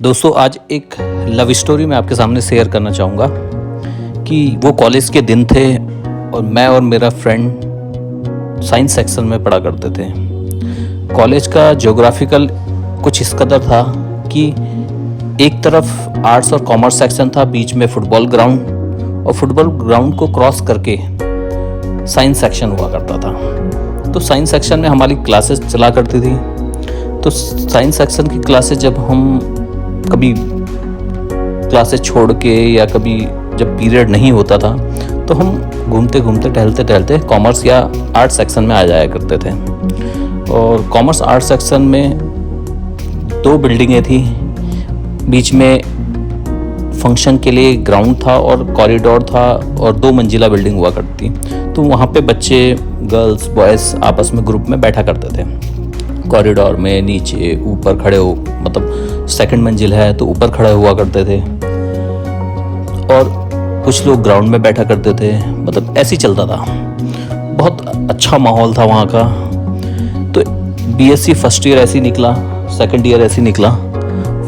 दोस्तों आज एक लव स्टोरी मैं आपके सामने शेयर करना चाहूँगा कि वो कॉलेज के दिन थे और मैं और मेरा फ्रेंड साइंस सेक्शन में पढ़ा करते थे। कॉलेज का ज्योग्राफिकल कुछ इस कदर था कि एक तरफ आर्ट्स और कॉमर्स सेक्शन था, बीच में फुटबॉल ग्राउंड, और फुटबॉल ग्राउंड को क्रॉस करके साइंस सेक्शन हुआ करता था। तो साइंस सेक्शन में हमारी क्लासेस चला करती थी। तो साइंस सेक्शन की क्लासेस जब हम कभी क्लासेस छोड़ के या कभी जब पीरियड नहीं होता था तो हम घूमते घूमते टहलते टहलते कॉमर्स या आर्ट सेक्शन में आ जाया करते थे। और कॉमर्स आर्ट सेक्शन में 2 बिल्डिंगें थी, बीच में फंक्शन के लिए ग्राउंड था और कॉरिडोर था और 2 मंजिला बिल्डिंग हुआ करती। तो वहाँ पे बच्चे, गर्ल्स, बॉयज़ आपस में ग्रुप में बैठा करते थे। कॉरिडोर में नीचे ऊपर खड़े हो, मतलब सेकंड मंजिल है तो ऊपर खड़े हुआ करते थे, और कुछ लोग ग्राउंड में बैठा करते थे। मतलब ऐसे ही चलता था। बहुत अच्छा माहौल था वहाँ का। तो बीएससी फर्स्ट ईयर ऐसे ही निकला, सेकंड ईयर ऐसे ही निकला।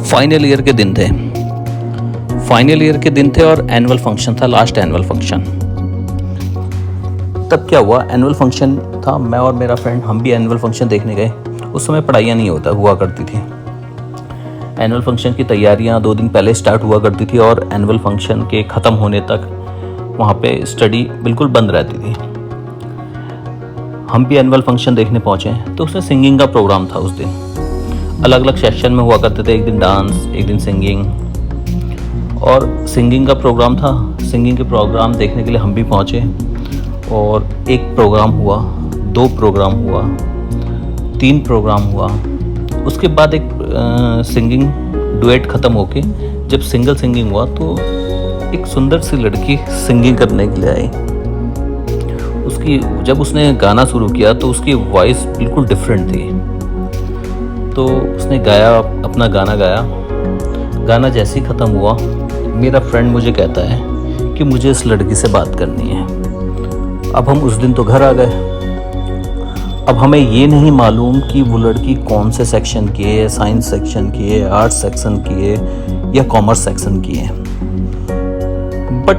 फाइनल ईयर के दिन थे और एनुअल फंक्शन था, लास्ट एनुअल फंक्शन। तब क्या हुआ, एनुअल फंक्शन था, मैं और मेरा फ्रेंड हम भी एनुअल फंक्शन देखने गए। उस समय पढ़ाइयाँ नहीं हुआ करती थी। एनुअल फंक्शन की तैयारियां 2 दिन पहले स्टार्ट हुआ करती थी और एनुअल फंक्शन के ख़त्म होने तक वहाँ पे स्टडी बिल्कुल बंद रहती थी। हम भी एनुअल फंक्शन देखने पहुँचे तो उसमें सिंगिंग का प्रोग्राम था। उस दिन अलग अलग सेक्शन में हुआ करते थे, एक दिन डांस, एक दिन सिंगिंग, और सिंगिंग का प्रोग्राम था। सिंगिंग के प्रोग्राम देखने के लिए हम भी पहुँचे और एक प्रोग्राम हुआ, 2 प्रोग्राम हुआ, 3 प्रोग्राम हुआ। उसके बाद एक सिंगिंग डुएट ख़त्म होके जब सिंगल सिंगिंग हुआ तो एक सुंदर सी लड़की सिंगिंग करने के लिए आई। उसकी जब उसने गाना शुरू किया तो उसकी वॉइस बिल्कुल डिफरेंट थी। तो उसने गाया, अपना गाना गाया। गाना जैसे ही ख़त्म हुआ मेरा फ्रेंड मुझे कहता है कि मुझे इस लड़की से बात करनी है। अब हम उस दिन तो घर आ गए। अब हमें ये नहीं मालूम कि वो लड़की कौन से सेक्शन की है, साइंस सेक्शन की है, आर्ट्स सेक्शन की है या कॉमर्स सेक्शन की है। बट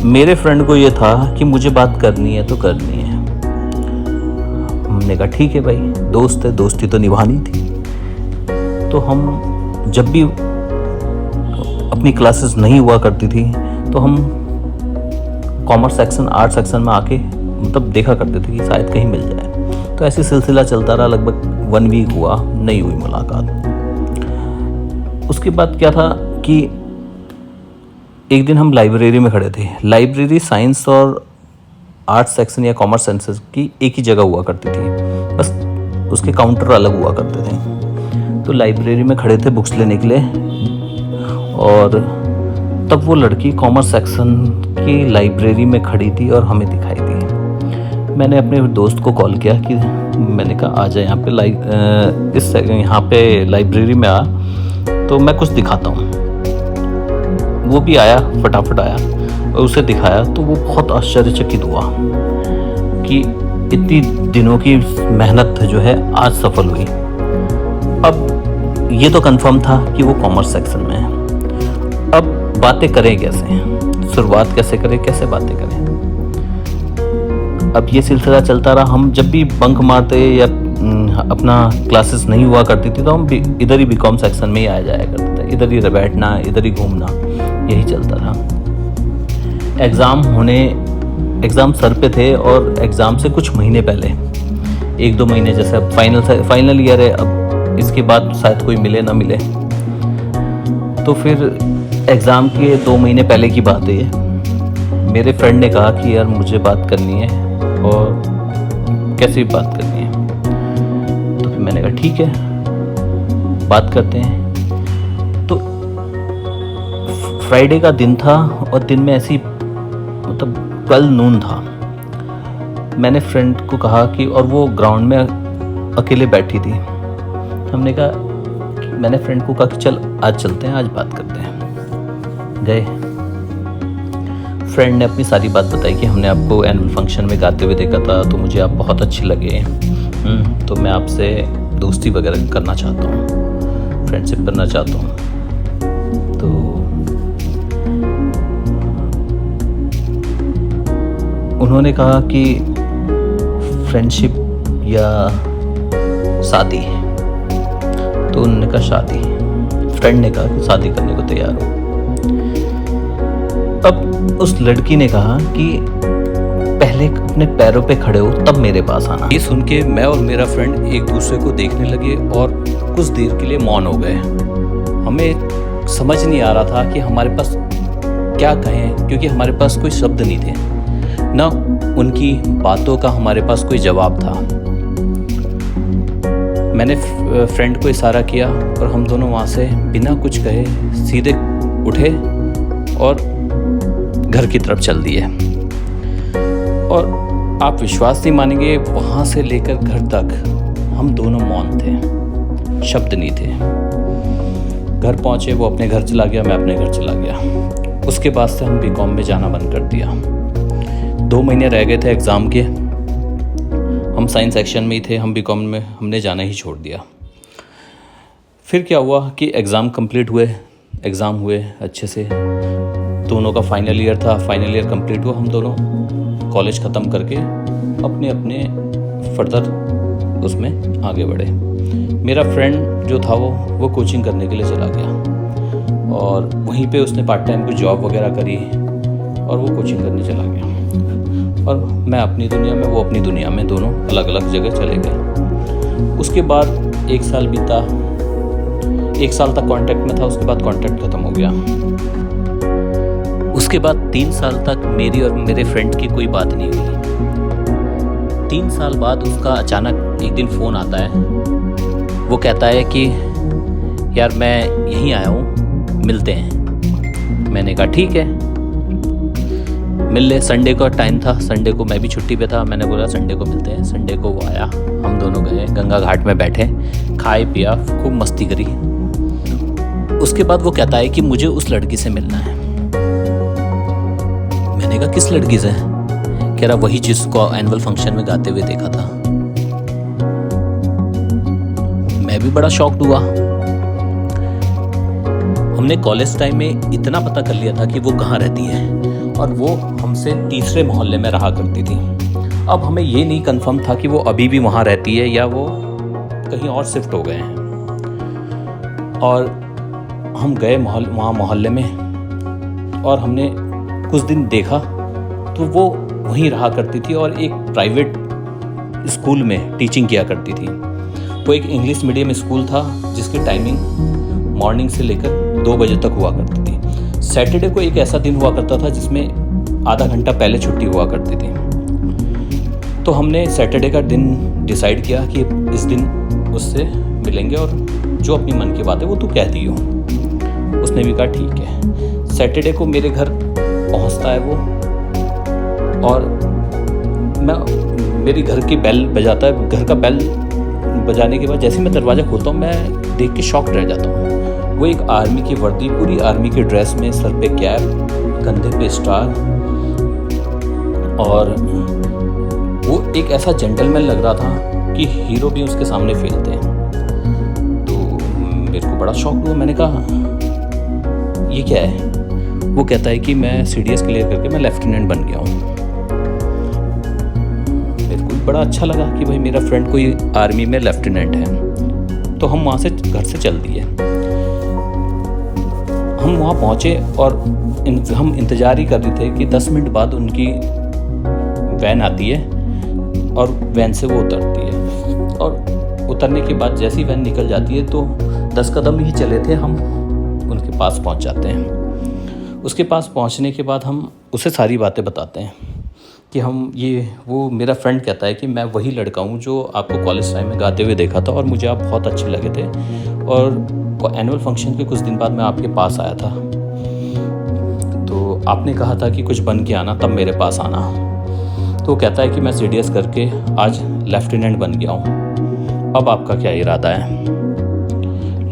मेरे फ्रेंड को ये था कि मुझे बात करनी है तो करनी है। हमने कहा ठीक है भाई, दोस्त है, दोस्ती तो निभानी थी। तो हम जब भी अपनी क्लासेस नहीं हुआ करती थी तो हम कॉमर्स सेक्शन, आर्ट सेक्शन में आके मतलब देखा करते थे कि शायद कहीं मिल जाए। तो ऐसी सिलसिला चलता रहा। लगभग 1 वीक हुआ, नहीं हुई मुलाकात। उसके बाद क्या था कि एक दिन हम लाइब्रेरी में खड़े थे। लाइब्रेरी साइंस और आर्ट सेक्शन या कॉमर्स सेक्शन की एक ही जगह हुआ करती थी, बस उसके काउंटर अलग हुआ करते थे। तो लाइब्रेरी में खड़े थे बुक्स लेने के लिए, और तब वो लड़की कॉमर्स सेक्शन की लाइब्रेरी में खड़ी थी और हमें दिखाई दी। मैंने अपने दोस्त को कॉल किया कि मैंने कहा आ जा यहाँ पे यहाँ पे लाइब्रेरी में आ, तो मैं कुछ दिखाता हूँ। वो भी आया, फटाफट आया और उसे दिखाया तो वो बहुत आश्चर्यचकित हुआ कि इतनी दिनों की मेहनत जो है आज सफल हुई। अब ये तो कंफर्म था कि वो कॉमर्स सेक्शन में है। अब बातें करें कैसे, शुरुआत कैसे करें, कैसे बातें करें। अब ये सिलसिला चलता रहा। हम जब भी बंक मारते या अपना क्लासेस नहीं हुआ करती थी तो हम इधर ही बीकॉम सेक्शन में ही आ जाया करते थे। इधर ही बैठना, इधर ही घूमना, यही चलता रहा। एग्ज़ाम सर पे थे और एग्ज़ाम से कुछ महीने पहले, 1-2 महीने, जैसे अब फाइनल ईयर है, अब इसके बाद शायद कोई मिले ना मिले। तो फिर एग्ज़ाम के 2 महीने पहले की बात है ये। मेरे फ्रेंड ने कहा कि यार मुझे बात करनी है और कैसे बात करनी है। तो फिर मैंने कहा ठीक है, बात करते हैं। तो फ्राइडे का दिन था और दिन में ऐसी मतलब 12 नून था। मैंने फ्रेंड को कहा कि, और वो ग्राउंड में अकेले बैठी थी। मैंने फ्रेंड को कहा कि चल आज चलते हैं, आज बात करते हैं। गए। फ्रेंड ने अपनी सारी बात बताई कि हमने आपको एनुअल फंक्शन में गाते हुए देखा था तो मुझे आप बहुत अच्छे लगे, तो मैं आपसे दोस्ती वगैरह करना चाहता हूँ, फ्रेंडशिप करना चाहता हूँ। तो उन्होंने कहा कि फ्रेंडशिप या शादी, तो उन्होंने कहा शादी। फ्रेंड ने कहा कि शादी करने को तैयार हो। अब उस लड़की ने कहा कि पहले अपने पैरों पे खड़े हो तब मेरे पास आना। ये सुन के मैं और मेरा फ्रेंड एक दूसरे को देखने लगे और कुछ देर के लिए मौन हो गए। हमें समझ नहीं आ रहा था कि हमारे पास क्या कहें, क्योंकि हमारे पास कोई शब्द नहीं थे, ना उनकी बातों का हमारे पास कोई जवाब था। मैंने फ्रेंड को इशारा किया और हम दोनों वहाँ से बिना कुछ कहे सीधे उठे और घर की तरफ चल दिए। और आप विश्वास नहीं मानेंगे, वहाँ से लेकर घर तक हम दोनों मौन थे, शब्द नहीं थे। घर पहुँचे, वो अपने घर चला गया, मैं अपने घर चला गया। उसके बाद से हम बीकॉम में जाना बंद कर दिया। 2 महीने रह गए थे एग्ज़ाम के, हम साइंस सेक्शन में ही थे, हम बीकॉम में हमने जाना ही छोड़ दिया। फिर क्या हुआ कि एग्ज़ाम कंप्लीट हुए, एग्ज़ाम हुए अच्छे से, दोनों का फाइनल ईयर था, फाइनल ईयर कंप्लीट हुआ, हम दोनों कॉलेज ख़त्म करके अपने अपने फर्दर उसमें आगे बढ़े। मेरा फ्रेंड जो था वो कोचिंग करने के लिए चला गया और वहीं पे उसने पार्ट टाइम की जॉब वगैरह करी और वो कोचिंग करने चला गया। और मैं अपनी दुनिया में, वो अपनी दुनिया में, दोनों अलग अलग जगह चले गए। उसके बाद 1 साल बीता, 1 साल तक कांटेक्ट में था, उसके बाद कांटेक्ट ख़त्म हो गया। उसके बाद 3 साल तक मेरी और मेरे फ्रेंड की कोई बात नहीं हुई। 3 साल बाद उसका अचानक एक दिन फ़ोन आता है। वो कहता है कि यार मैं यहीं आया हूँ, मिलते हैं। मैंने कहा ठीक है, मिल ले। संडे का टाइम था, संडे को मैं भी छुट्टी पे था, मैंने बोला संडे को मिलते हैं। संडे को वो आया, हम दोनों गए, गंगा घाट में बैठे, खाए पिया, खूब मस्ती करी। उसके बाद वो कहता है कि मुझे उस लड़की से मिलना है। मैंने कहा किस लड़की से? कह रहा वही जिसको एनुअल फंक्शन में गाते हुए देखा था। मैं भी बड़ा शॉक्ड हुआ। हमने कॉलेज टाइम में इतना पता कर लिया था कि वो कहाँ रहती है और वो हमसे तीसरे मोहल्ले में रहा करती थी। अब हमें ये नहीं कंफर्म था कि वो अभी भी वहाँ रहती है या वो कहीं और शिफ्ट हो गए हैं। और हम गए वहाँ मोहल्ले में और हमने कुछ दिन देखा तो वो वहीं रहा करती थी और एक प्राइवेट स्कूल में टीचिंग किया करती थी। वो एक इंग्लिश मीडियम स्कूल था जिसकी टाइमिंग मॉर्निंग से लेकर 2 बजे तक हुआ करती थी। सैटरडे को एक ऐसा दिन हुआ करता था जिसमें आधा घंटा पहले छुट्टी हुआ करती थी। तो हमने सैटरडे का दिन डिसाइड किया कि इस दिन उससे मिलेंगे और जो अपनी मन की बात है वो तू कहती हो। उसने भी कहा ठीक है। सैटरडे को मेरे घर पहुंचता है वो और मेरी घर की बेल बजाता है। घर का बेल बजाने के बाद जैसे ही मैं दरवाज़ा खोलता हूँ, मैं देख के शॉक्ड रह जाता हूँ। वो एक आर्मी की वर्दी, पूरी आर्मी की ड्रेस में, सर पे कैप, कंधे पे स्टार, और वो एक ऐसा जेंटलमैन लग रहा था कि हीरो भी उसके सामने फेल थे। तो मेरे को बड़ा शॉक हुआ। मैंने कहा ये क्या है? वो कहता है कि मैं CDS क्लियर करके मैं लेफ्टिनेंट बन गया हूँ। मेरे को बड़ा अच्छा लगा कि भाई मेरा फ्रेंड कोई आर्मी में लेफ्टिनेंट है। तो हम वहाँ से घर से चल दिए। हम वहाँ पहुँचे और हम इंतज़ार ही कर रहे थे कि 10 मिनट बाद उनकी वैन आती है और वैन से वो उतरती है। और उतरने के बाद जैसी वैन निकल जाती है तो 10 कदम ही चले थे हम उनके पास पहुँच जाते हैं। उसके पास पहुंचने के बाद हम उसे सारी बातें बताते हैं कि वो मेरा फ्रेंड कहता है कि मैं वही लड़का हूँ जो आपको कॉलेज टाइम में गाते हुए देखा था और मुझे आप बहुत अच्छे लगे थे और एनुअल फंक्शन के कुछ दिन बाद मैं आपके पास आया था। तो आपने कहा था कि कुछ बन के आना, तब मेरे पास आना। तो कहता है कि मैं CDS करके आज लेफ्टिनेंट बन गया हूँ, अब आपका क्या इरादा है?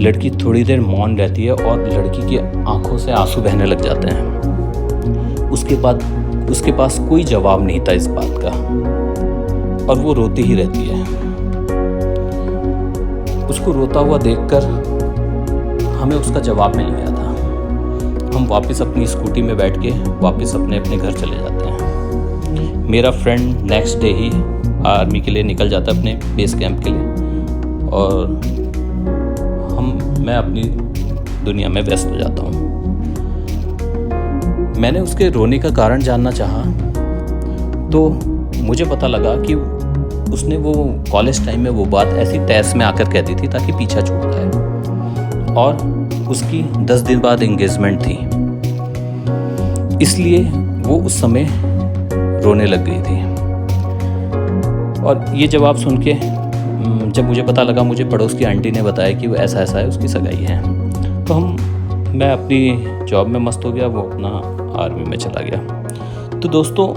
लड़की थोड़ी देर मौन रहती है और लड़की की आंखों से आंसू बहने लग जाते हैं। उसके बाद उसके पास कोई जवाब नहीं था इस बात का और वो रोती ही रहती है। उसको रोता हुआ देखकर हमें उसका जवाब मिल गया था। हम वापस अपनी स्कूटी में बैठ के वापस अपने अपने घर चले जाते हैं। मेरा फ्रेंड नेक्स्ट डे ही आर्मी के लिए निकल जाता है अपने बेस कैंप के लिए, और मैं अपनी दुनिया में व्यस्त हो जाता हूँ। मैंने उसके रोने का कारण जानना चाहा तो मुझे पता लगा कि उसने वो कॉलेज टाइम में वो बात ऐसी तैस में आकर कह दी थी ताकि पीछा छूट जाए, और उसकी 10 दिन बाद एंगेजमेंट थी, इसलिए वो उस समय रोने लग गई थी। और ये जवाब सुन के जब मुझे पता लगा, मुझे पड़ोस की आंटी ने बताया कि वो ऐसा ऐसा है, उसकी सगाई है, तो मैं अपनी जॉब में मस्त हो गया, वो अपना आर्मी में चला गया। तो दोस्तों,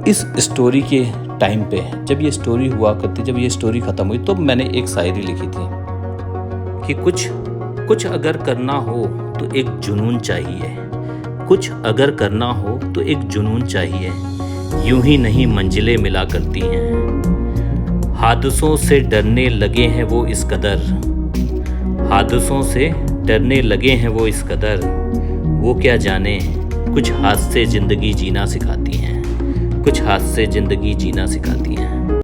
इस स्टोरी के टाइम पे जब ये स्टोरी हुआ करती, जब ये स्टोरी ख़त्म हुई, तो मैंने एक शायरी लिखी थी कि कुछ अगर करना हो तो एक जुनून चाहिए, कुछ अगर करना हो तो एक जुनून चाहिए, यूं ही नहीं मंजिलें मिला करती हैं। हादसों से डरने लगे हैं वो इस कदर, हादसों से डरने लगे हैं वो इस कदर, वो क्या जाने कुछ हादसे ज़िंदगी जीना सिखाती हैं, कुछ हादसे ज़िंदगी जीना सिखाती हैं।